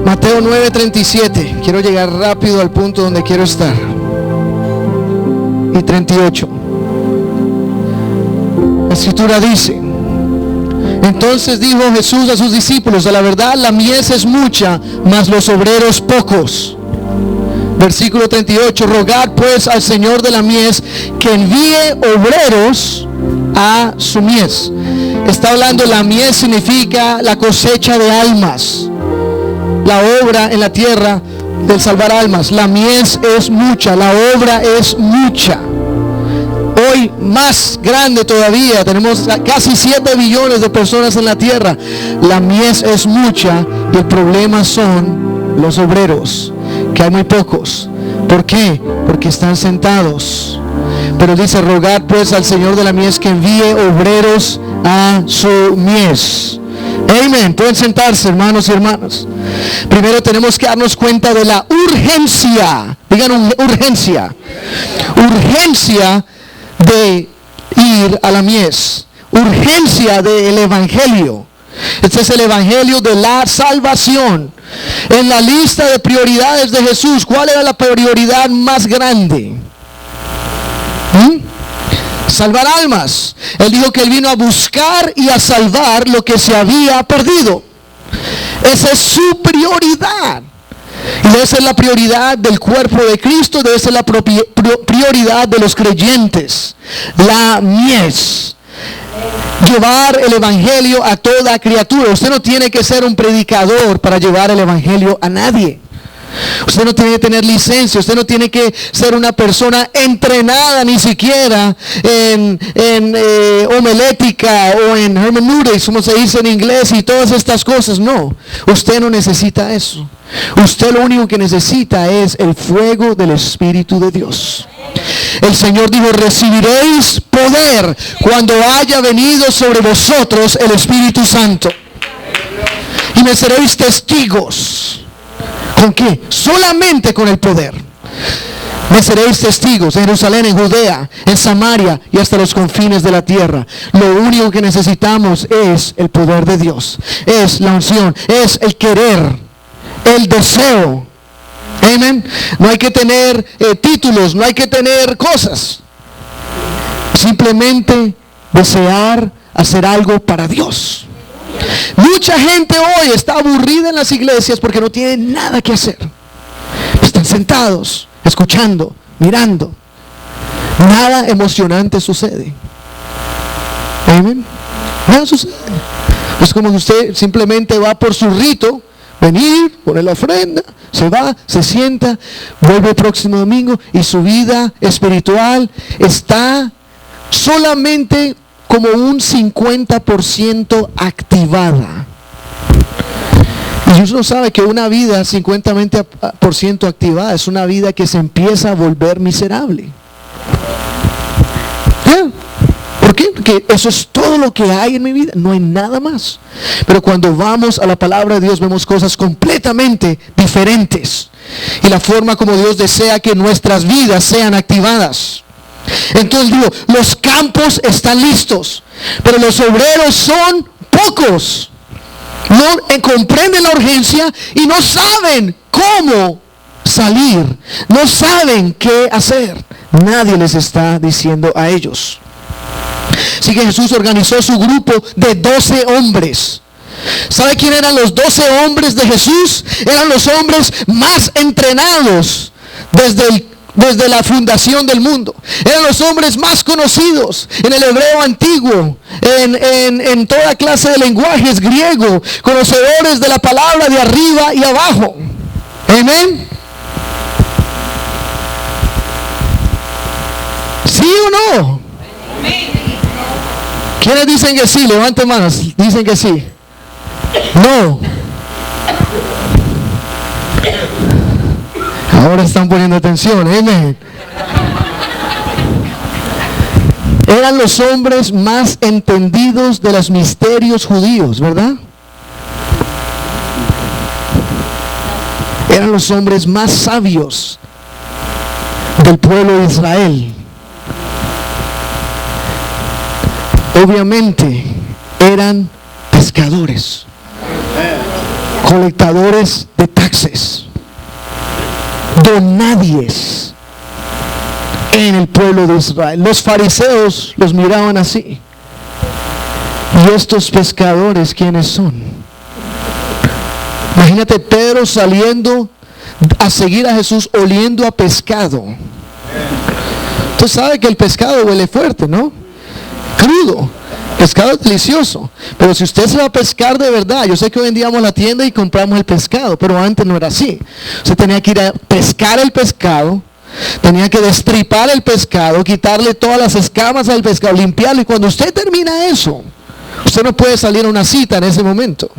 Mateo 9:37. Quiero llegar rápido al punto donde quiero estar. Y 38. La escritura dice: entonces dijo Jesús a sus discípulos: a la verdad la mies es mucha, mas los obreros pocos. Versículo 38. Rogad pues al Señor de la mies que envíe obreros a su mies. Está hablando, la mies significa la cosecha de almas, la obra en la tierra del salvar almas. La mies es mucha, la obra es mucha. Hoy más grande todavía, tenemos casi 7 billones de personas en la tierra. La mies es mucha y el problema son los obreros, que hay muy pocos. ¿Por qué? Porque están sentados. Pero dice: rogad pues al Señor de la mies que envíe obreros a su mies. Amén. Pueden sentarse, hermanos y hermanas. Primero tenemos que darnos cuenta de la urgencia. Digan urgencia. Urgencia de ir a la mies. Urgencia del evangelio. Este es el evangelio de la salvación. En la lista de prioridades de Jesús, ¿cuál era la prioridad más grande? Salvar almas. Él dijo que Él vino a buscar y a salvar lo que se había perdido. Esa es su prioridad. Y debe ser la prioridad del cuerpo de Cristo, debe ser la prioridad de los creyentes. La mies. Llevar el evangelio a toda criatura. Usted no tiene que ser un predicador para llevar el evangelio a nadie. Usted no tiene que tener licencia, usted no tiene que ser una persona entrenada ni siquiera en homilética o en hermenéutica, como se dice en inglés, y todas estas cosas. No, usted no necesita eso. Usted lo único que necesita es el fuego del Espíritu de Dios. El Señor dijo: recibiréis poder cuando haya venido sobre vosotros el Espíritu Santo, y me seréis testigos. ¿Con qué? Solamente con el poder. Me seréis testigos en Jerusalén, en Judea, en Samaria y hasta los confines de la tierra. Lo único que necesitamos es el poder de Dios. Es la unción, es el querer, el deseo. Amén. No hay que tener títulos, no hay que tener cosas. Simplemente desear hacer algo para Dios. Mucha gente hoy está aburrida en las iglesias porque no tienen nada que hacer. Están sentados, escuchando, mirando. Nada emocionante sucede. Amén. Nada sucede. Es como que usted simplemente va por su rito, venir, poner la ofrenda, se va, se sienta, vuelve el próximo domingo y su vida espiritual está solamente como un 50% activada. Y uno sabe que una vida 50% activada es una vida que se empieza a volver miserable. ¿Por qué? Porque eso es todo lo que hay en mi vida, no hay nada más. Pero cuando vamos a la palabra de Dios vemos cosas completamente diferentes. Y la forma como Dios desea que nuestras vidas sean activadas. Entonces digo, los campos están listos, pero los obreros son pocos. No comprenden la urgencia y no saben cómo salir. No saben qué hacer. Nadie les está diciendo a ellos. Así que Jesús organizó su grupo de 12 hombres. ¿Sabe quién eran los 12 hombres de Jesús? Eran los hombres más entrenados desde la fundación del mundo. Eran los hombres más conocidos en el hebreo antiguo, en toda clase de lenguajes, griego, conocedores de la palabra de arriba y abajo. Amén. ¿Sí o no? ¿Quiénes dicen que sí? Levanten manos. Dicen que sí. No. Ahora están poniendo atención. Amén. Eran los hombres más entendidos de los misterios judíos, ¿verdad? Eran los hombres más sabios del pueblo de Israel. Obviamente eran pescadores. colectadores de taxes, donadies en el pueblo de Israel. Los fariseos los miraban así. ¿Y estos pescadores quiénes son? Imagínate Pedro saliendo a seguir a Jesús oliendo a pescado. Tú sabes que el pescado huele fuerte, ¿no? Crudo. Pescado es delicioso. Pero si usted se va a pescar de verdad, yo sé que hoy en día vamos a la tienda y compramos el pescado, pero antes no era así. Usted tenía que ir a pescar el pescado, tenía que destripar el pescado, quitarle todas las escamas al pescado, limpiarlo, y cuando usted termina eso, usted no puede salir a una cita en ese momento.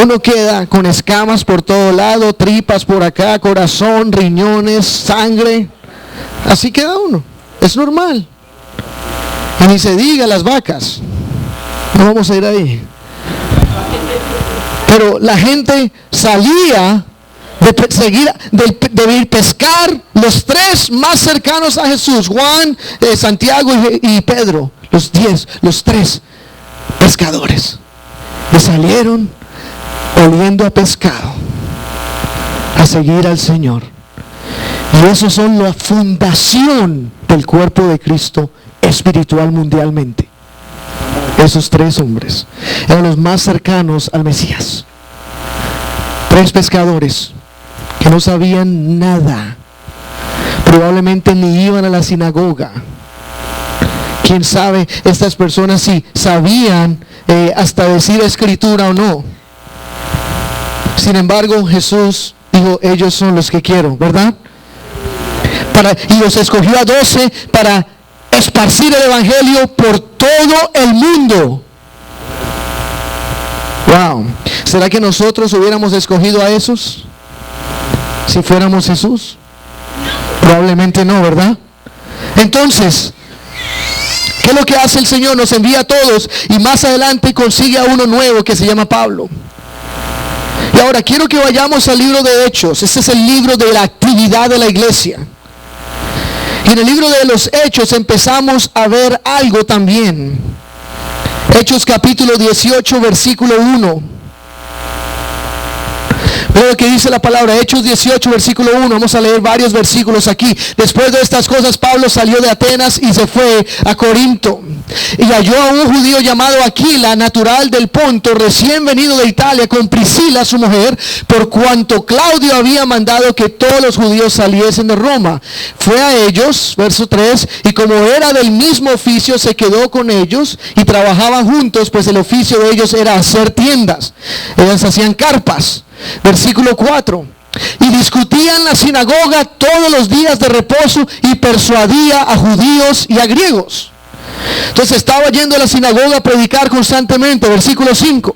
Uno queda con escamas por todo lado, tripas por acá, corazón, riñones, sangre. Así queda uno. Es normal. Y ni se diga las vacas. No vamos a ir ahí. Pero la gente salía de ir pescar, los tres más cercanos a Jesús, Juan, Santiago y Pedro, los tres pescadores, y salieron oliendo a pescado a seguir al Señor. Y esos son la fundación del cuerpo de Cristo espiritual mundialmente. Esos tres hombres eran los más cercanos al Mesías. Tres pescadores que no sabían nada, probablemente ni iban a la sinagoga. Quién sabe estas personas si sabían hasta decir escritura o no. Sin embargo, Jesús dijo, ellos son los que quiero, ¿verdad? Y los escogió a 12 para esparcir el evangelio por todo el mundo. Wow. ¿Será que nosotros hubiéramos escogido a esos si fuéramos Jesús? Probablemente no, ¿verdad? Entonces, ¿qué es lo que hace el Señor? Nos envía a todos y más adelante consigue a uno nuevo que se llama Pablo. Y ahora quiero que vayamos al libro de Hechos. Este es el libro de la actividad de la iglesia. Y en el libro de los Hechos empezamos a ver algo también. Hechos capítulo 18, versículo 1. Veo lo que dice la palabra. Hechos 18, versículo 1. Vamos a leer varios versículos aquí. Después de estas cosas, Pablo salió de Atenas y se fue a Corinto. Y halló a un judío llamado Aquila, natural del Ponto, recién venido de Italia, con Priscila su mujer, por cuanto Claudio había mandado que todos los judíos saliesen de Roma. Fue a ellos, verso 3, y como era del mismo oficio, se quedó con ellos y trabajaban juntos, pues el oficio de ellos era hacer tiendas. Ellas hacían carpas. Versículo 4. Y discutía en la sinagoga todos los días de reposo y persuadía a judíos y a griegos. Entonces estaba yendo a la sinagoga a predicar constantemente. Versículo 5.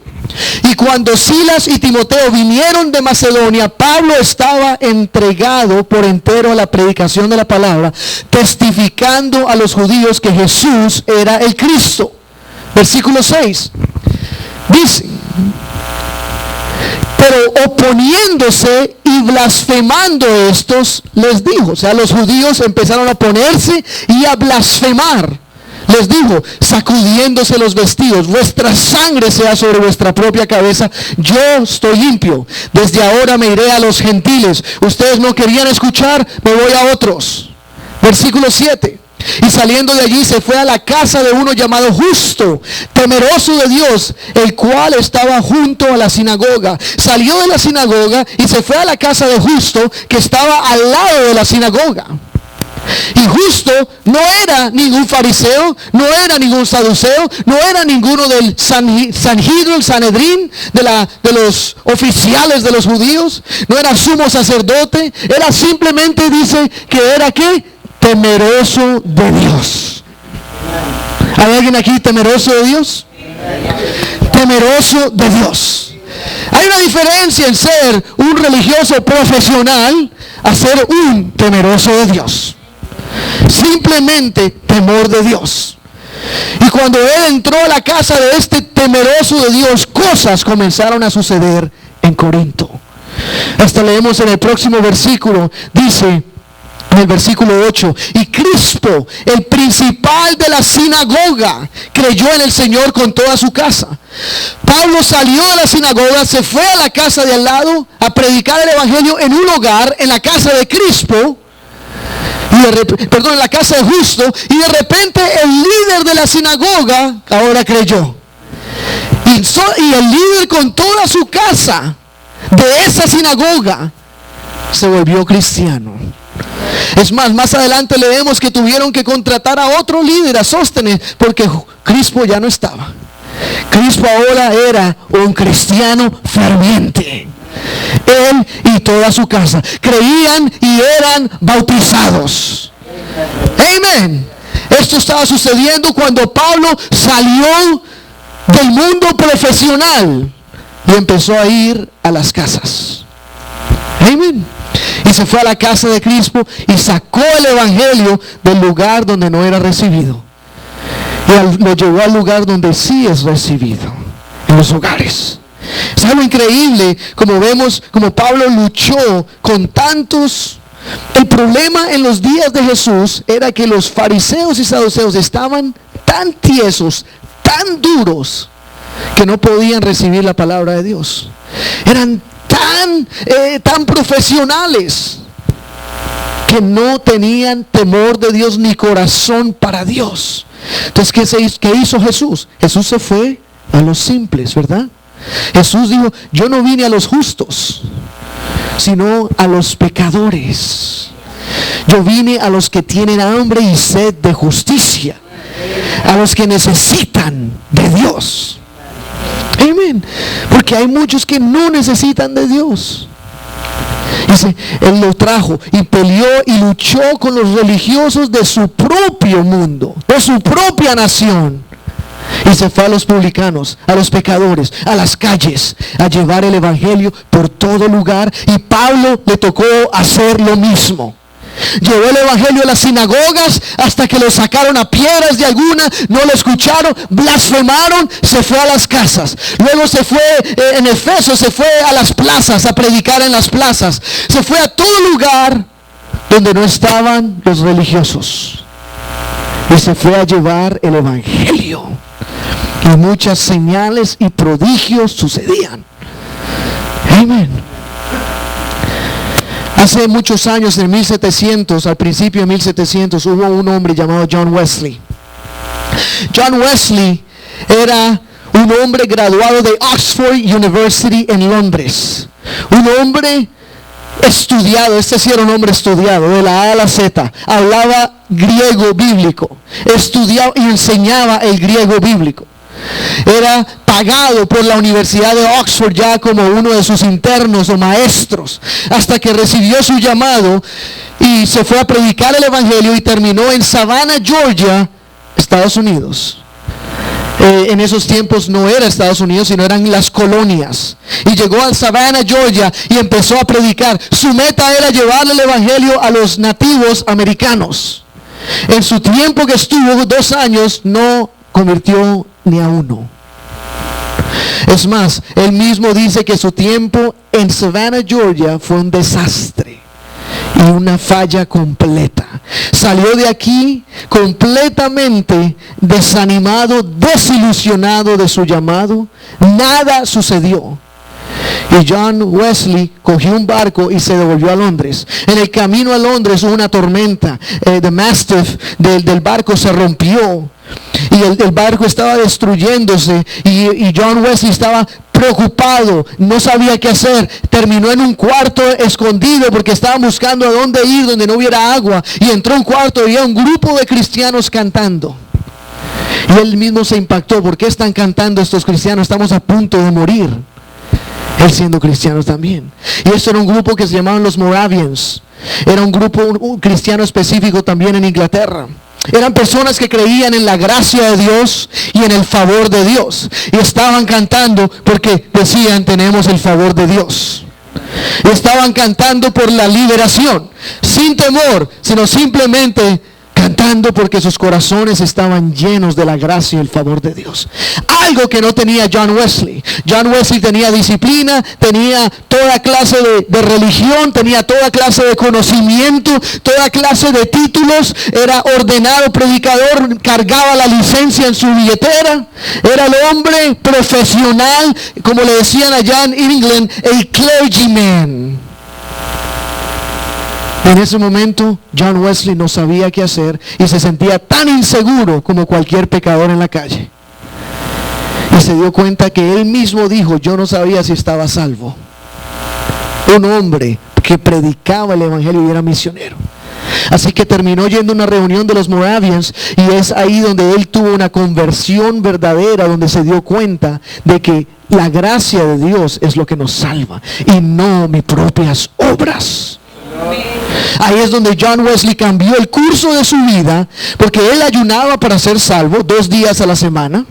Y cuando Silas y Timoteo vinieron de Macedonia, Pablo estaba entregado por entero a la predicación de la palabra, testificando a los judíos que Jesús era el Cristo. Versículo 6. Dice: pero oponiéndose y blasfemando estos, les dijo, o sea, los judíos empezaron a oponerse y a blasfemar. Les dijo, sacudiéndose los vestidos, vuestra sangre sea sobre vuestra propia cabeza, yo estoy limpio, desde ahora me iré a los gentiles. Ustedes no querían escuchar, me voy a otros. Versículo 7. Y saliendo de allí se fue a la casa de uno llamado Justo, temeroso de Dios, el cual estaba junto a la sinagoga. Salió de la sinagoga y se fue a la casa de Justo, que estaba al lado de la sinagoga. Y Justo no era ningún fariseo, no era ningún saduceo, no era ninguno del Sanhedrin, Sanedrín, de los oficiales de los judíos, no era sumo sacerdote, era simplemente, dice que era ¿qué? Temeroso de Dios. ¿Hay alguien aquí temeroso de Dios? Temeroso de Dios. Hay una diferencia en ser un religioso profesional a ser un temeroso de Dios. Simplemente temor de Dios. Y cuando él entró a la casa de este temeroso de Dios, cosas comenzaron a suceder en Corinto. Hasta leemos en el próximo versículo, dice: En el versículo 8, y Crispo, el principal de la sinagoga, creyó en el Señor con toda su casa. Pablo salió de la sinagoga, se fue a la casa de al lado a predicar el evangelio en un hogar, en la casa de Crispo, en la casa de Justo, y de repente el líder de la sinagoga ahora creyó. Y el líder con toda su casa de esa sinagoga se volvió cristiano. Es más adelante leemos que tuvieron que contratar a otro líder, a Sóstenes, porque Crispo ya no estaba. Crispo ahora era un cristiano ferviente. Él y toda su casa creían y eran bautizados. Amén. Esto estaba sucediendo cuando Pablo salió del mundo profesional y empezó a ir a las casas. Amén. Y se fue a la casa de Crispo y sacó el evangelio del lugar donde no era recibido. Y lo llevó al lugar donde sí es recibido, en los hogares. Es algo increíble como vemos como Pablo luchó con tantos. El problema en los días de Jesús era que los fariseos y saduceos estaban tan tiesos, tan duros, que no podían recibir la palabra de Dios. Eran tan profesionales que no tenían temor de Dios ni corazón para Dios. Entonces, ¿qué hizo Jesús? Jesús se fue a los simples, ¿verdad? Jesús dijo, yo no vine a los justos, sino a los pecadores. Yo vine a los que tienen hambre y sed de justicia, a los que necesitan de Dios. Amén. Porque hay muchos que no necesitan de Dios. Dice, Él lo trajo y peleó y luchó con los religiosos de su propio mundo, de su propia nación. Y se fue a los publicanos, a los pecadores, a las calles, a llevar el evangelio por todo lugar. Y Pablo le tocó hacer lo mismo. Llevó el evangelio a las sinagogas hasta que lo sacaron a piedras de alguna, no lo escucharon, blasfemaron, se fue a las casas. Luego se fue en Efeso, se fue a las plazas a predicar en las plazas. Se fue a todo lugar donde no estaban los religiosos. Y se fue a llevar el evangelio. Y muchas señales y prodigios sucedían. Amén. Hace muchos años, en 1700, al principio de 1700, hubo un hombre llamado John Wesley. John Wesley era un hombre graduado de Oxford University en Londres. Un hombre estudiado, este sí era un hombre estudiado, de la A a la Z. Hablaba griego bíblico, estudiaba y enseñaba el griego bíblico. Era pagado por la Universidad de Oxford ya como uno de sus internos o maestros, hasta que recibió su llamado y se fue a predicar el evangelio y terminó en Savannah, Georgia, Estados Unidos. En esos tiempos no era Estados Unidos, sino eran las colonias. Y llegó a Savannah, Georgia, y empezó a predicar. Su meta era llevarle el evangelio a los nativos americanos. En su tiempo que estuvo, 2 años, no convirtió ni a uno. Es más, él mismo dice que su tiempo en Savannah, Georgia, fue un desastre y una falla completa. Salió de aquí completamente desanimado, desilusionado de su llamado. Nada sucedió. Y John Wesley cogió un barco y se devolvió a Londres. En el camino a Londres hubo una tormenta. The mast del barco se rompió. Y el barco estaba destruyéndose. Y John Wesley estaba preocupado. No sabía qué hacer. Terminó en un cuarto escondido porque estaban buscando a dónde ir donde no hubiera agua. Y entró a un cuarto y había un grupo de cristianos cantando. Y él mismo se impactó. ¿Por qué están cantando estos cristianos? Estamos a punto de morir. Él siendo cristiano también. Y esto era un grupo que se llamaban los Moravians. Era un grupo un cristiano específico también en Inglaterra. Eran personas que creían en la gracia de Dios y en el favor de Dios. Y estaban cantando porque decían, tenemos el favor de Dios. Estaban cantando por la liberación, sin temor, sino simplemente cantando porque sus corazones estaban llenos de la gracia y el favor de Dios. Algo que no tenía John Wesley. John Wesley tenía disciplina, tenía toda clase de religión, tenía toda clase de conocimiento, toda clase de títulos, era ordenado predicador, cargaba la licencia en su billetera, era el hombre profesional, como le decían allá en England, el clergyman. En ese momento John Wesley no sabía qué hacer y se sentía tan inseguro como cualquier pecador en la calle. Y se dio cuenta que él mismo dijo, yo no sabía si estaba salvo. Un hombre que predicaba el evangelio y era misionero. Así que terminó yendo a una reunión de los Moravians, y es ahí donde él tuvo una conversión verdadera, donde se dio cuenta de que la gracia de Dios es lo que nos salva y no mis propias obras. Ahí es donde John Wesley cambió el curso de su vida, porque él ayunaba para ser salvo 2 días a la semana.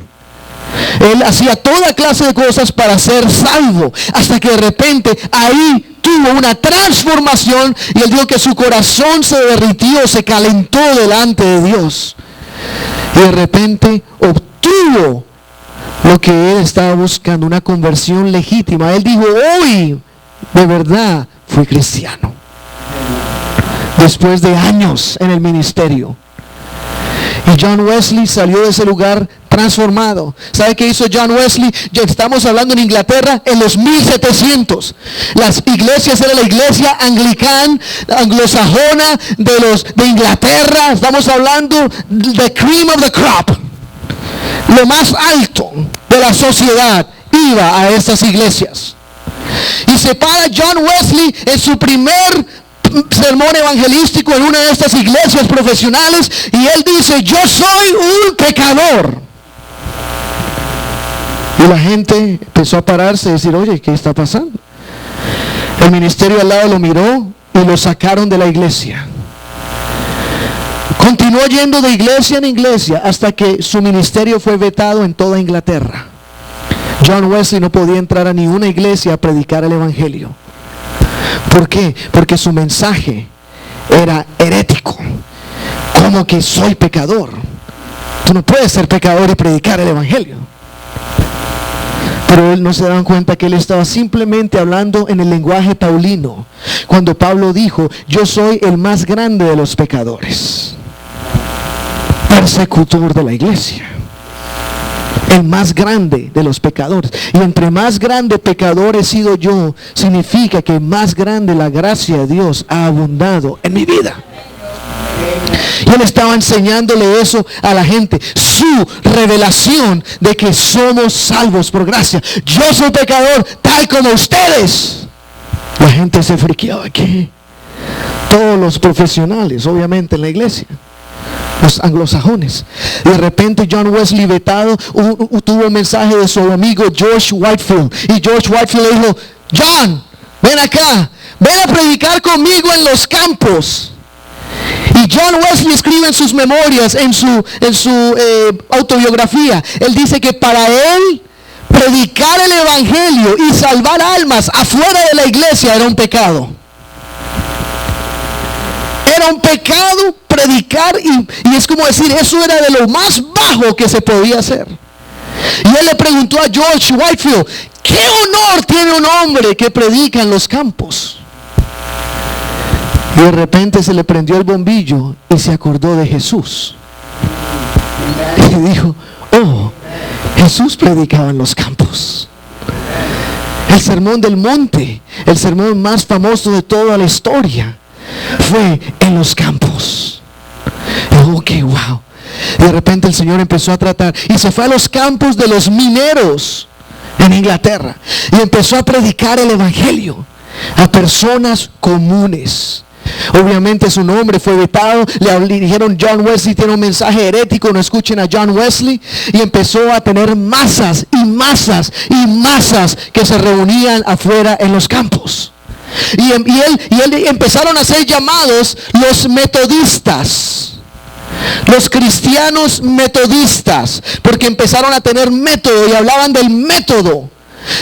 Él hacía toda clase de cosas para ser salvo, hasta que de repente ahí tuvo una transformación y él dijo que su corazón se derritió, se calentó delante de Dios, y de repente obtuvo lo que él estaba buscando, una conversión legítima. Él dijo, hoy de verdad fui cristiano, después de años en el ministerio. Y John Wesley salió de ese lugar transformado. ¿Sabe qué hizo John Wesley? Ya estamos hablando en Inglaterra en los 1700. Las iglesias era la iglesia anglicana, anglosajona de Inglaterra. Estamos hablando de cream of the crop. Lo más alto de la sociedad iba a estas iglesias. Y se para John Wesley en su primer sermón evangelístico en una de estas iglesias profesionales, y él dice, yo soy un pecador. Y la gente empezó a pararse y decir, oye, ¿qué está pasando? El ministerio al lado lo miró y lo sacaron de la iglesia. Continuó yendo de iglesia en iglesia hasta que su ministerio fue vetado en toda Inglaterra. John Wesley no podía entrar a ninguna iglesia a predicar el evangelio. ¿Por qué? Porque su mensaje era herético. ¿Cómo que soy pecador? Tú no puedes ser pecador y predicar el evangelio. Pero él no se daban cuenta que él estaba simplemente hablando en el lenguaje paulino, cuando Pablo dijo, yo soy el más grande de los pecadores, persecutor de la iglesia, el más grande de los pecadores. Y entre más grande pecador he sido yo, significa que más grande la gracia de Dios ha abundado en mi vida. Y él estaba enseñándole eso a la gente, su revelación de que somos salvos por gracia. Yo soy pecador tal como ustedes. La gente se friqueaba aquí. Todos los profesionales, obviamente, en la iglesia, los anglosajones. Y de repente John Wesley, vetado, tuvo un mensaje de su amigo George Whitefield. Y George Whitefield le dijo, John, ven acá, ven a predicar conmigo en los campos. Y John Wesley escribe en sus memorias, en su autobiografía, él dice que para él predicar el evangelio y salvar almas afuera de la iglesia era un pecado. Era un pecado predicar, y es como decir, eso era de lo más bajo que se podía hacer. Y él le preguntó a George Whitefield, ¿qué honor tiene un hombre que predica en los campos? Y de repente se le prendió el bombillo y se acordó de Jesús. Y dijo, oh, Jesús predicaba en los campos. El sermón del monte, el sermón más famoso de toda la historia, fue en los campos. Y ok, wow. Y de repente el Señor empezó a tratar y se fue a los campos de los mineros en Inglaterra y empezó a predicar el evangelio a personas comunes. Obviamente su nombre fue vetado, le dijeron John Wesley tiene un mensaje herético, no escuchen a John Wesley. Y empezó a tener masas y masas y masas que se reunían afuera en los campos. Y él empezaron a ser llamados los metodistas, los cristianos metodistas, porque empezaron a tener método y hablaban del método.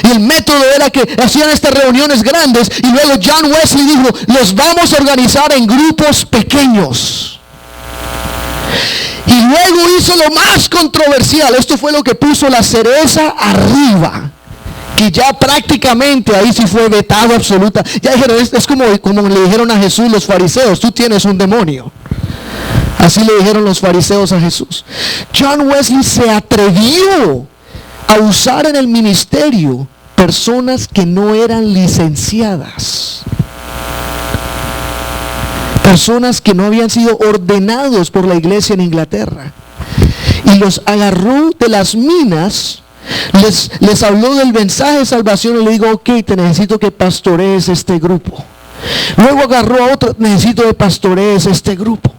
Y el método era que hacían estas reuniones grandes, y luego John Wesley dijo, los vamos a organizar en grupos pequeños. Y luego hizo lo más controversial. Esto fue lo que puso la cereza arriba, que ya prácticamente ahí sí fue vetado absoluta. Ya dijeron, es como le dijeron a Jesús los fariseos: tú tienes un demonio. Así le dijeron los fariseos a Jesús. John Wesley se atrevió a usar en el ministerio personas que no eran licenciadas, personas que no habían sido ordenados por la iglesia en Inglaterra, y los agarró de las minas, les habló del mensaje de salvación y le dijo: ok, te necesito que pastorees este grupo. Luego agarró a otro: necesito que pastorees este grupo.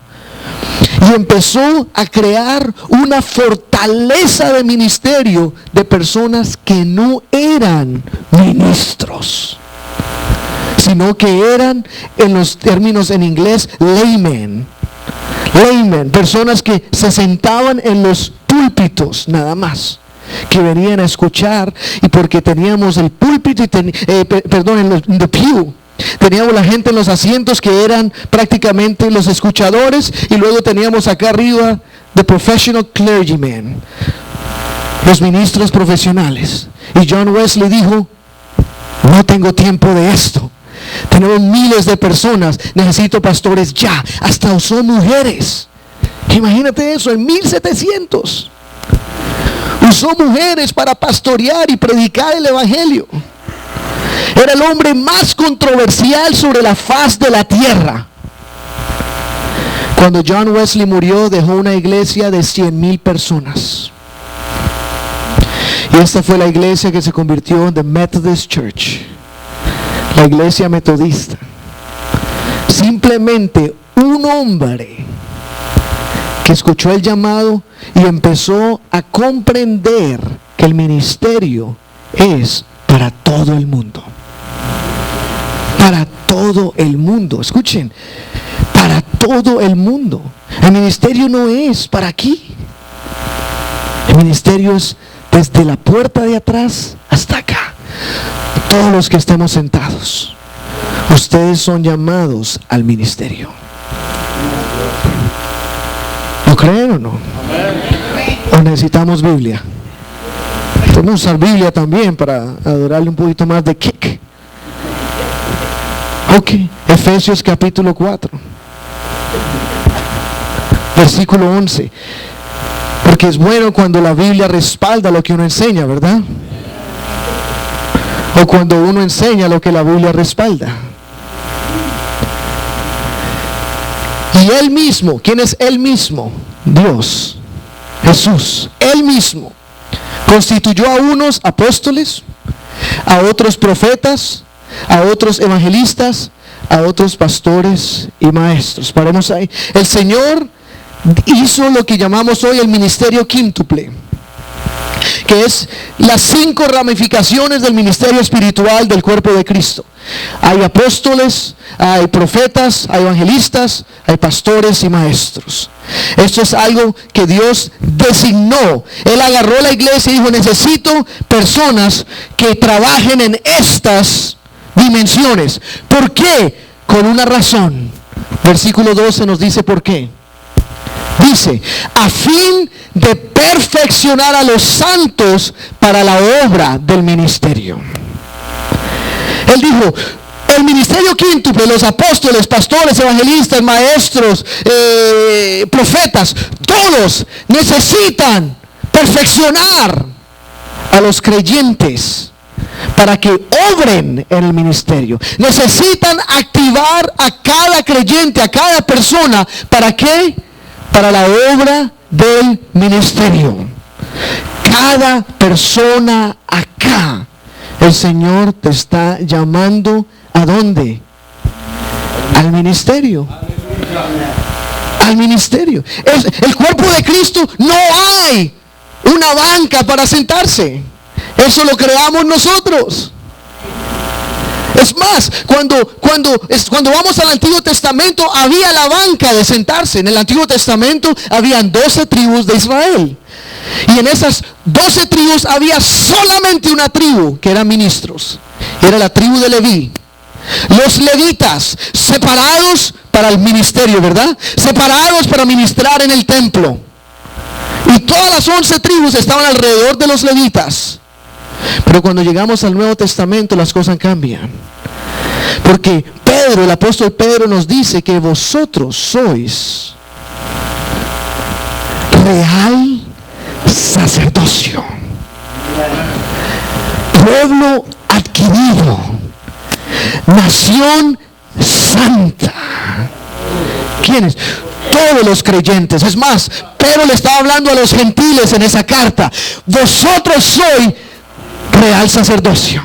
Y empezó a crear una fortaleza de ministerio de personas que no eran ministros, sino que eran, en los términos en inglés, laymen, personas que se sentaban en los púlpitos nada más, que venían a escuchar. Y porque teníamos el púlpito en the pew, teníamos la gente en los asientos que eran prácticamente los escuchadores, y luego teníamos acá arriba the professional clergymen, los ministros profesionales. Y John Wesley dijo: no tengo tiempo de esto. Tenemos miles de personas, necesito pastores ya. Hasta usó mujeres. Imagínate eso, en 1700. Usó mujeres para pastorear y predicar el evangelio. Era el hombre más controversial sobre la faz de la tierra. Cuando John Wesley murió, dejó una iglesia de 100,000 personas. Y esta fue la iglesia que se convirtió en The Methodist Church, la iglesia metodista. Simplemente un hombre que escuchó el llamado y empezó a comprender que el ministerio es para todo el mundo. Para todo el mundo. Escuchen, para todo el mundo. El ministerio no es para aquí. El ministerio es desde la puerta de atrás hasta acá. Todos los que estemos sentados, ustedes son llamados al ministerio. ¿Lo creen o no? ¿O necesitamos Biblia? Podemos usar Biblia también para adorarle un poquito más de kick. Ok, Efesios capítulo 4, versículo 11. Porque es bueno cuando la Biblia respalda lo que uno enseña, ¿verdad? O cuando uno enseña lo que la Biblia respalda. Y Él mismo, ¿quién es Él mismo? Dios, Jesús, Él mismo constituyó a unos apóstoles, a otros profetas, a otros evangelistas, a otros pastores y maestros. Paremos ahí. El Señor hizo lo que llamamos hoy el ministerio quíntuple, que es las 5 ramificaciones del ministerio espiritual del cuerpo de Cristo. Hay apóstoles, hay profetas, hay evangelistas, hay pastores y maestros. Esto es algo que Dios designó. Él agarró la iglesia y dijo: necesito personas que trabajen en estas dimensiones. ¿Por qué? Con una razón. Versículo 12 nos dice por qué. Dice: a fin de perfeccionar a los santos para la obra del ministerio. Él dijo: el ministerio quíntuple, los apóstoles, pastores, evangelistas, maestros, profetas, todos necesitan perfeccionar a los creyentes para que obren en el ministerio. Necesitan activar a cada creyente, a cada persona. ¿Para qué? Para la obra del ministerio. Cada persona acá, el Señor te está llamando ¿a dónde? Al ministerio. Al ministerio. El cuerpo de Cristo, no hay una banca para sentarse. Eso lo creamos nosotros. Es más, cuando vamos al Antiguo Testamento, había la banca de sentarse. En el Antiguo Testamento habían 12 tribus de Israel. Y en esas 12 tribus había solamente una tribu que eran ministros. Era la tribu de Leví. Los levitas, separados para el ministerio, ¿verdad? Separados para ministrar en el templo. Y todas las 11 tribus estaban alrededor de los levitas. Pero cuando llegamos al Nuevo Testamento las cosas cambian. Porque Pedro, el apóstol Pedro nos dice que vosotros sois real sacerdocio, pueblo adquirido, nación santa. ¿Quiénes? Todos los creyentes. Es más, Pedro le estaba hablando a los gentiles en esa carta. Vosotros sois real sacerdocio.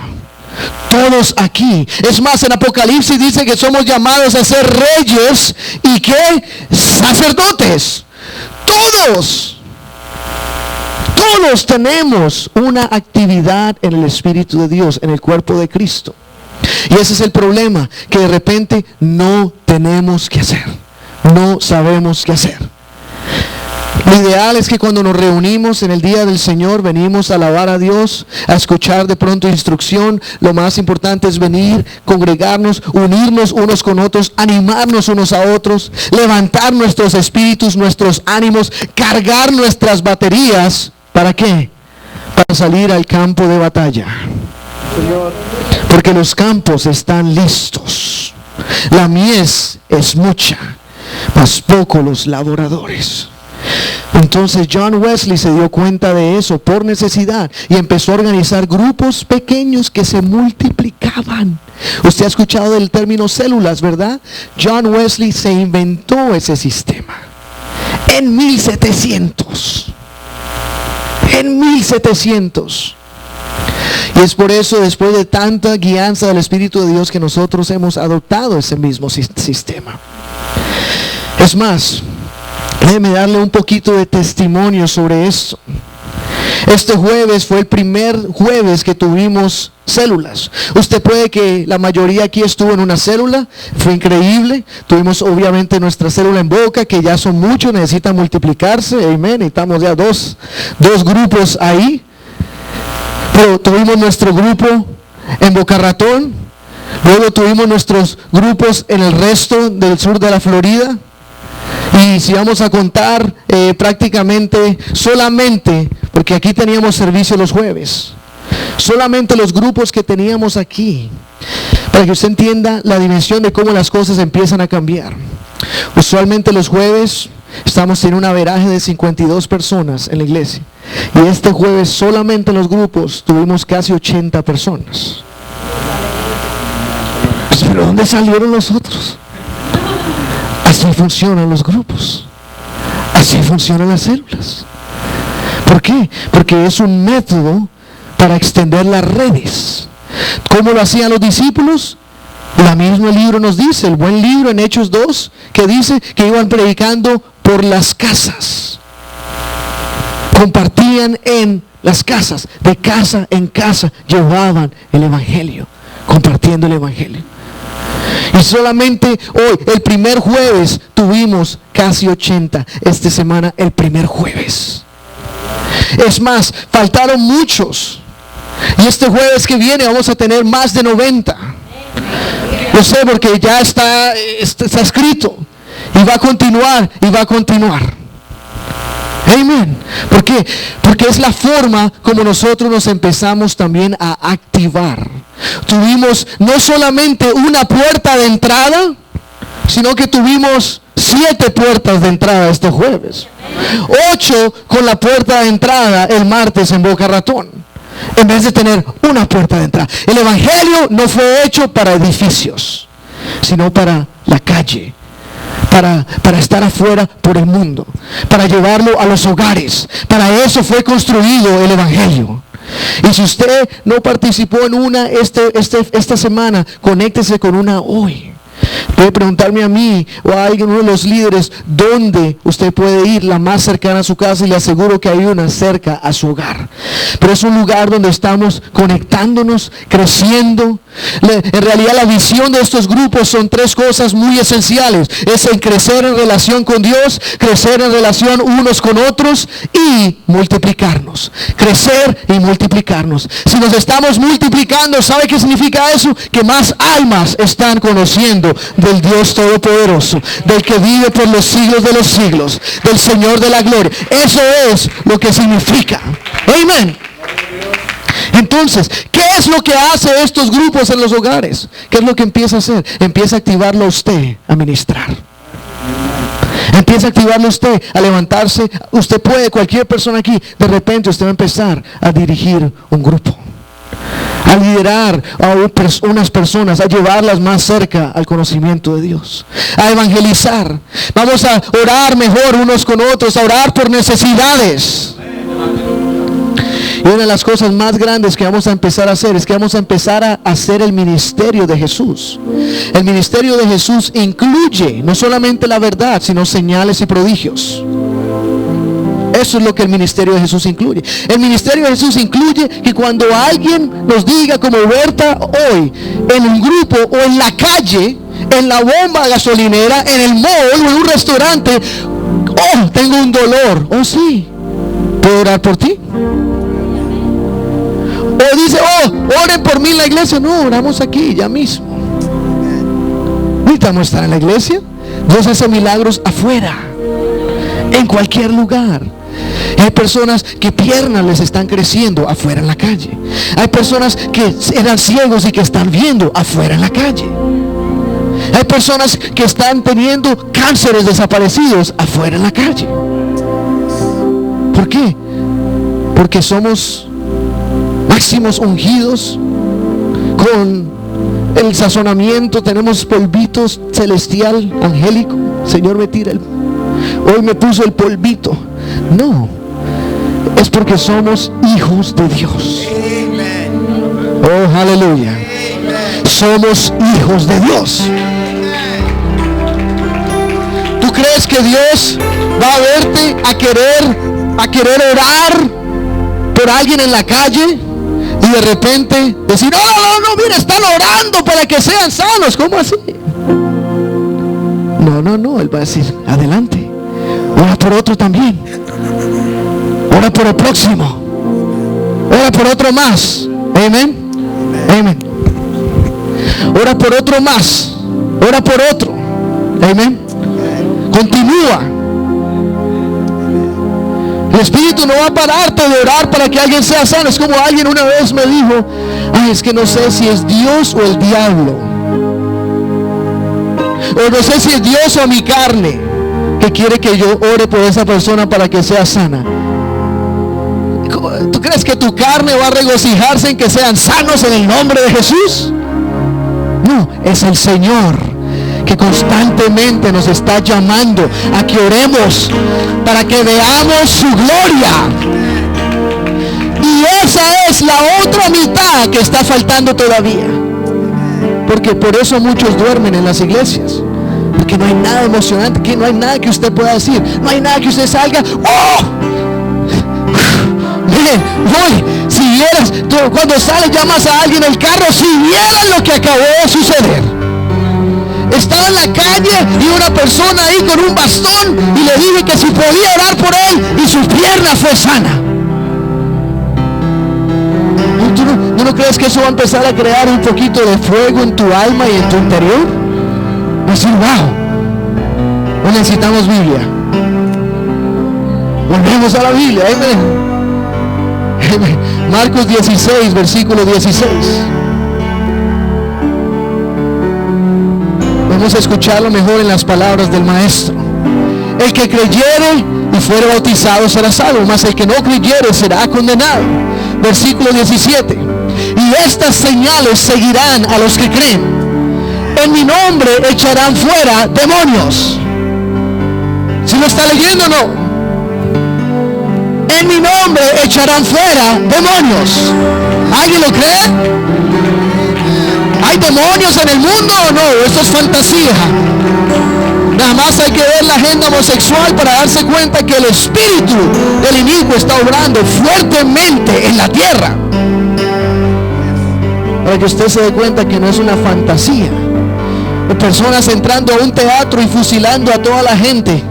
Todos aquí. Es más, en Apocalipsis dice que somos llamados a ser reyes y que sacerdotes. Todos tenemos una actividad en el Espíritu de Dios, en el cuerpo de Cristo. Y ese es el problema, que de repente no tenemos que hacer. No sabemos qué hacer. Lo ideal es que cuando nos reunimos en el día del Señor, venimos a alabar a Dios, a escuchar de pronto instrucción. Lo más importante es venir, congregarnos, unirnos unos con otros, animarnos unos a otros, levantar nuestros espíritus, nuestros ánimos, cargar nuestras baterías. ¿Para qué? Para salir al campo de batalla. Porque los campos están listos. La mies es mucha, mas poco los laboradores. Entonces John Wesley se dio cuenta de eso por necesidad y empezó a organizar grupos pequeños que se multiplicaban. Usted ha escuchado del término células, ¿verdad? John Wesley se inventó ese sistema en 1700. En 1700. Y es por eso, después de tanta guianza del Espíritu de Dios, que nosotros hemos adoptado ese mismo sistema. Es más, déjeme darle un poquito de testimonio sobre esto. Este jueves fue el primer jueves que tuvimos células. Usted puede que la mayoría aquí estuvo en una célula. Fue increíble. Tuvimos obviamente nuestra célula en Boca, que ya son muchos, necesitan multiplicarse. Amén. Estamos ya dos grupos ahí. Pero tuvimos nuestro grupo en Boca Ratón. Luego tuvimos nuestros grupos en el resto del sur de la Florida. Y si vamos a contar prácticamente solamente, porque aquí teníamos servicio los jueves, solamente los grupos que teníamos aquí, para que usted entienda la dimensión de cómo las cosas empiezan a cambiar. Usualmente los jueves estamos en un averaje de 52 personas en la iglesia, y este jueves solamente en los grupos tuvimos casi 80 personas. ¿Pero dónde salieron los otros? Así funcionan los grupos. Así funcionan las células. ¿Por qué? Porque es un método para extender las redes. ¿Cómo lo hacían los discípulos? El mismo libro nos dice, el buen libro en Hechos 2, que dice que iban predicando por las casas. Compartían en las casas, de casa en casa, llevaban el evangelio, compartiendo el evangelio. Y solamente hoy, el primer jueves, tuvimos casi 80. Esta semana, el primer jueves. Es más, faltaron muchos. Y este jueves que viene vamos a tener más de 90. Lo sé porque ya está escrito. Y va a continuar, y va a continuar. Amén. ¿Por qué? Porque es la forma como nosotros nos empezamos también a activar. Tuvimos no solamente una puerta de entrada, sino que tuvimos 7 puertas de entrada este jueves. 8 con la puerta de entrada el martes en Boca Ratón, en vez de tener una puerta de entrada. El evangelio no fue hecho para edificios, sino para la calle. Para estar afuera por el mundo, para llevarlo a los hogares. Para eso fue construido el evangelio. Y si usted no participó en una esta semana, conéctese con una hoy. Puede preguntarme a mí o a alguien, uno de los líderes, dónde usted puede ir, la más cercana a su casa, y le aseguro que hay una cerca a su hogar. Pero es un lugar donde estamos conectándonos, creciendo. En realidad la visión de estos grupos son 3 cosas muy esenciales. Es el crecer en relación con Dios, crecer en relación unos con otros y multiplicarnos. Crecer y multiplicarnos. Si nos estamos multiplicando, ¿sabe qué significa eso? Que más almas están conociendo del Dios Todopoderoso, del que vive por los siglos de los siglos, del Señor de la gloria. Eso es lo que significa. Amén. Entonces, ¿qué es lo que hace estos grupos en los hogares? ¿Qué es lo que empieza a hacer? Empieza a activarlo a usted a ministrar. Empieza a activarlo a usted a levantarse. Usted puede, cualquier persona aquí, de repente usted va a empezar a dirigir un grupo, a liderar a unas personas, a llevarlas más cerca al conocimiento de Dios, a evangelizar. Vamos a orar mejor unos con otros, a orar por necesidades. Y una de las cosas más grandes que vamos a empezar a hacer es que vamos a empezar a hacer el ministerio de Jesús. El ministerio de Jesús incluye no solamente la verdad, sino señales y prodigios. Eso es lo que el ministerio de Jesús incluye. El ministerio de Jesús incluye que cuando alguien nos diga, como Berta hoy, en un grupo o en la calle, en la bomba gasolinera, en el mall o en un restaurante, oh, tengo un dolor. Oh, sí, ¿puedo orar por ti? O dice, oh, oren por mí en la iglesia. No, oramos aquí, ya mismo. Necesitamos estar en la iglesia. Dios hace milagros afuera, en cualquier lugar. Hay personas que piernas les están creciendo afuera en la calle. Hay personas que eran ciegos y que están viendo afuera en la calle. Hay personas que están teniendo cánceres desaparecidos afuera en la calle. ¿Por qué? Porque somos máximos ungidos con el sazonamiento, tenemos polvitos celestial, angélico. Señor, me tira hoy me puso el polvito. No, es porque somos hijos de Dios. Oh, aleluya. Somos hijos de Dios. ¿Tú crees que Dios va a verte a querer orar por alguien en la calle y de repente decir, no, mira, están orando para que sean sanos? ¿Cómo así? No, Él va a decir, adelante, ora por otro también, ora por el próximo, ora por otro más. Amén. Ora por otro más, ora por otro. Amén. Continúa. El Espíritu no va a pararte de orar para que alguien sea sano. Es como alguien una vez me dijo, es que no sé si es Dios o el diablo, o no sé si es Dios o mi carne que quiere que yo ore por esa persona para que sea sana. ¿Tú crees que tu carne va a regocijarse en que sean sanos en el nombre de Jesús? No, es el Señor que constantemente nos está llamando a que oremos para que veamos su gloria. Y esa es la otra mitad que está faltando todavía. Porque por eso muchos duermen en las iglesias. Porque no hay nada emocionante, que no hay nada que usted pueda decir. No hay nada que usted salga, ¡oh! Miren, voy, si vieras, tú, cuando sales llamas a alguien en el carro, si vieran lo que acabó de suceder. Estaba en la calle y una persona ahí con un bastón y le dije que si podía orar por él y su pierna fue sana. ¿Tú no crees que eso va a empezar a crear un poquito de fuego en tu alma y en tu interior? Decir, wow, no necesitamos Biblia. Volvemos a la Biblia. Amén. Marcos 16, versículo 16. Vamos a escucharlo mejor en las palabras del Maestro. El que creyere y fuere bautizado será salvo, mas el que no creyere será condenado. Versículo 17. Y estas señales seguirán a los que creen. En mi nombre echarán fuera demonios. ¿Sí lo está leyendo o no? En mi nombre echarán fuera demonios. ¿Alguien lo cree? ¿Hay demonios en el mundo o no? Esto es fantasía. Nada más hay que ver la agenda homosexual para darse cuenta que el espíritu del inicuo está obrando fuertemente en la tierra. Para que usted se dé cuenta que no es una fantasía. De personas entrando a un teatro y fusilando a toda la gente.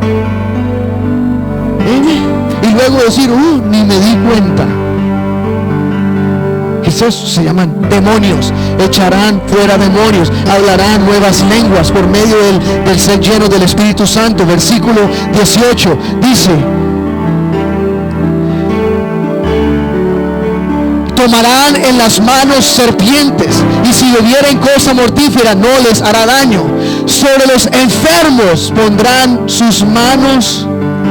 Y luego decir, ni me di cuenta. ¿Qué es eso? Se llaman demonios. Echarán fuera demonios, hablarán nuevas lenguas por medio del ser lleno del Espíritu Santo. Versículo 18 dice: tomarán en las manos serpientes, y si bebieren cosa mortífera no les hará daño. Sobre los enfermos pondrán sus manos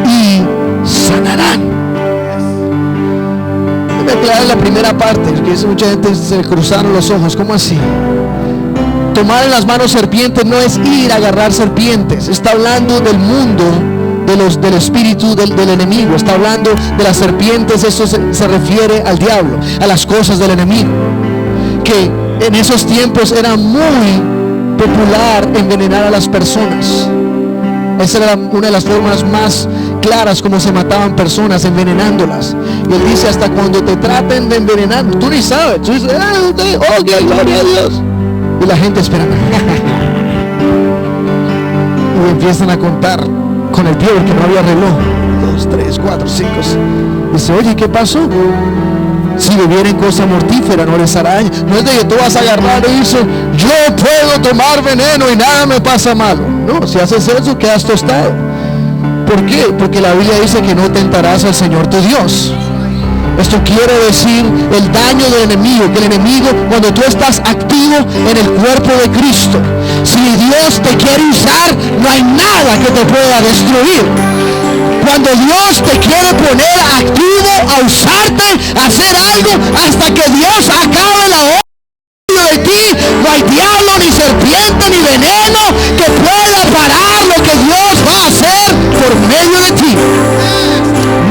y sanarán. Déjame aclarar la primera parte, que mucha gente se cruzaron los ojos. ¿Cómo así? Tomar en las manos serpientes no es ir a agarrar serpientes. Está hablando del mundo, del espíritu del enemigo. Está hablando de las serpientes. Eso se refiere al diablo, a las cosas del enemigo, que en esos tiempos era muy popular envenenar a las personas. Esa era una de las formas más claras como se mataban personas, envenenándolas. Y él dice: hasta cuando te traten de envenenar, tú ni sabes, tú dices: oh, que gloria a Dios. Y la gente espera y empiezan a contar con el pie, porque no había reloj. 2, 3, 4, 5. Dice: oye, ¿qué pasó? Si bebieren cosa mortífera no les hará daño. No es de que tú vas a agarrar y dices: yo puedo tomar veneno y nada me pasa malo. No, si haces eso quedas tostado. ¿Por qué? Porque la Biblia dice que no tentarás al Señor tu Dios. Esto quiere decir el daño del enemigo, que el enemigo, cuando tú estás activo en el cuerpo de Cristo, si Dios te quiere usar, no hay nada que te pueda destruir. Cuando Dios te quiere poner activo, a usarte, a hacer algo, hasta que Dios acabe la obra de ti, no hay diablo, ni serpiente, ni veneno que pueda parar lo que Dios va a hacer por medio de ti.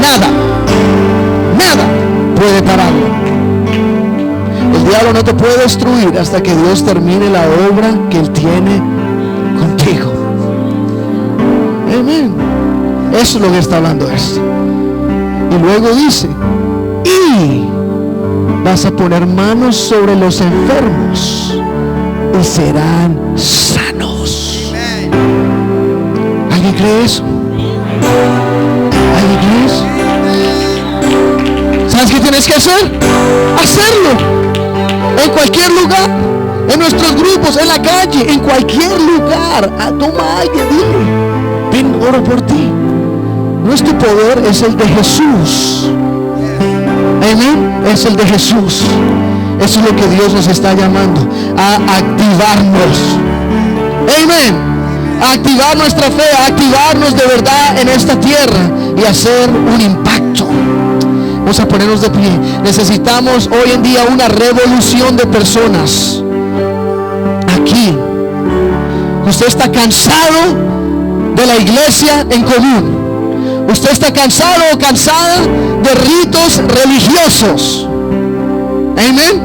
Nada puede pararlo. El diablo no te puede destruir hasta que Dios termine la obra que Él tiene contigo. Amén. Eso es lo que está hablando esto. Y luego dice: y vas a poner manos sobre los enfermos y serán sanos. ¿Alguien cree eso? ¿Alguien cree eso? ¿Sabes qué tienes que hacer? Hacerlo. En cualquier lugar, en nuestros grupos, en la calle, en cualquier lugar. Toma a alguien, dile: ven, oro por ti. Nuestro poder es el de Jesús. Amén. Es el de Jesús. Eso es lo que Dios nos está llamando, a activarnos. Amén. A activar nuestra fe, a activarnos de verdad en esta tierra y hacer un impacto. Vamos a ponernos de pie. Necesitamos hoy en día una revolución de personas aquí. Usted está cansado de la iglesia en común. Usted está cansado o cansada de ritos religiosos. Amén.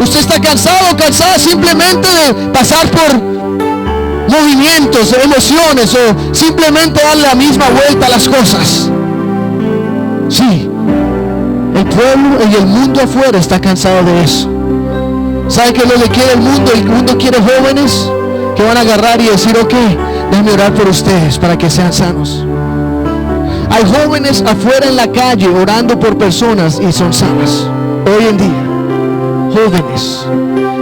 Usted está cansado o cansada simplemente de pasar por movimientos, emociones, o simplemente darle la misma vuelta a las cosas. Sí, el pueblo y el mundo afuera está cansado de eso. ¿Sabe qué es lo que quiere el mundo? El mundo quiere jóvenes que van a agarrar y decir: ok, déjenme orar por ustedes para que sean sanos. Hay jóvenes afuera en la calle orando por personas y son sanas. Hoy en día, jóvenes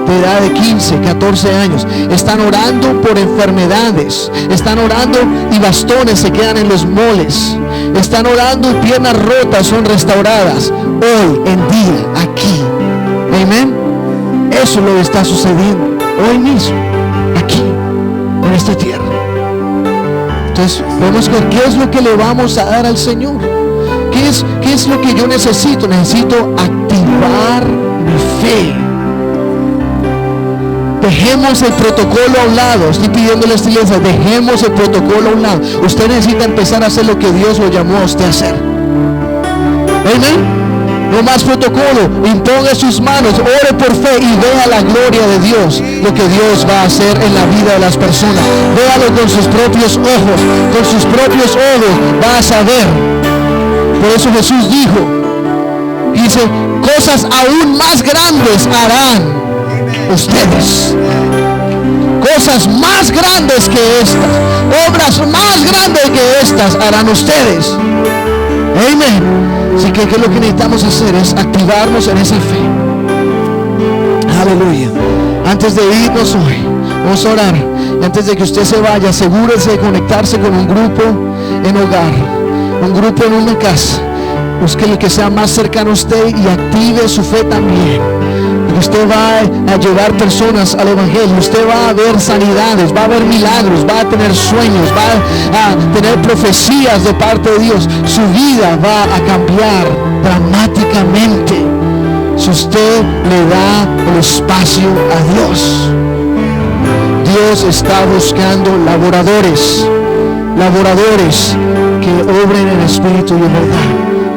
de edad de 15, 14 años están orando por enfermedades, están orando y bastones se quedan en los moles, están orando y piernas rotas son restauradas hoy en día aquí. Amén. Eso es lo que está sucediendo hoy mismo aquí en esta tierra. Entonces vamos a ver qué es lo que le vamos a dar al Señor. ¿Qué es lo que yo necesito? Necesito activar mi fe. Dejemos el protocolo a un lado. Estoy pidiéndole a esta iglesia: dejemos el protocolo a un lado. Usted necesita empezar a hacer lo que Dios lo llamó a usted a hacer. Amén. No más protocolo. Imponga sus manos, ore por fe y vea la gloria de Dios, lo que Dios va a hacer en la vida de las personas. Véalo con sus propios ojos. Con sus propios ojos vas a ver. Por eso Jesús dice: cosas aún más grandes harán ustedes. Cosas más grandes que estas, obras más grandes que estas harán ustedes. Amén. Así que lo que necesitamos hacer es activarnos en esa fe. Aleluya. Antes de irnos hoy, vamos a orar. Y antes de que usted se vaya, asegúrese de conectarse con un grupo en hogar, un grupo en una casa. Busque el que sea más cercano a usted y active su fe también. Porque usted va a llevar personas al evangelio. Usted va a ver sanidades, va a ver milagros, va a tener sueños, va a tener profecías de parte de Dios. Su vida va a cambiar dramáticamente si usted le da el espacio a Dios. Dios está buscando laboradores que obren en espíritu y en verdad,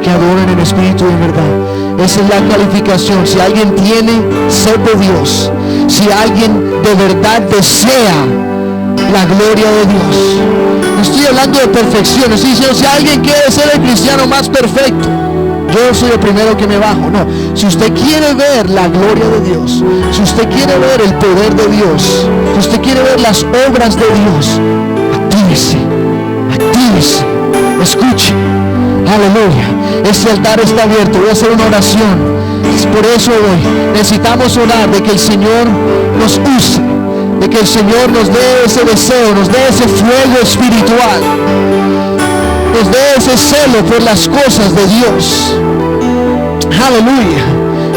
que adoren en espíritu y en verdad. Esa es la calificación. Si alguien tiene sed de Dios, si alguien de verdad desea la gloria de Dios, no estoy hablando de perfección, estoy diciendo si alguien quiere ser el cristiano más perfecto, yo soy el primero que me bajo. No, si usted quiere ver la gloria de Dios, si usted quiere ver el poder de Dios, si usted quiere ver las obras de Dios, actívese, escuche. Aleluya. Este altar está abierto. Voy a hacer una oración. Por eso hoy necesitamos orar de que el Señor nos use, de que el Señor nos dé ese deseo, nos dé ese fuego espiritual, nos dé ese celo por las cosas de Dios. Aleluya.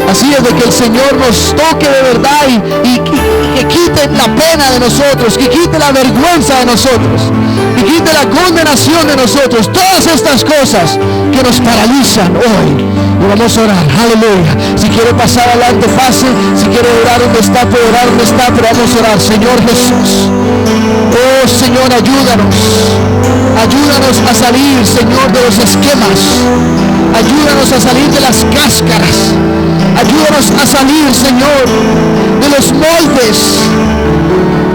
Así es, de que el Señor nos toque de verdad y que quite la pena de nosotros, que quite la vergüenza de nosotros, que quite la condenación de nosotros, todas estas cosas que nos paralizan hoy. Y vamos a orar. Aleluya. Si quiere pasar adelante, pase. Si quiere orar donde está, puede orar donde está, pero vamos a orar. Señor Jesús, oh Señor, ayúdanos a salir, Señor, de los esquemas. Ayúdanos a salir de las cáscaras. Ayúdanos a salir, Señor, de los moldes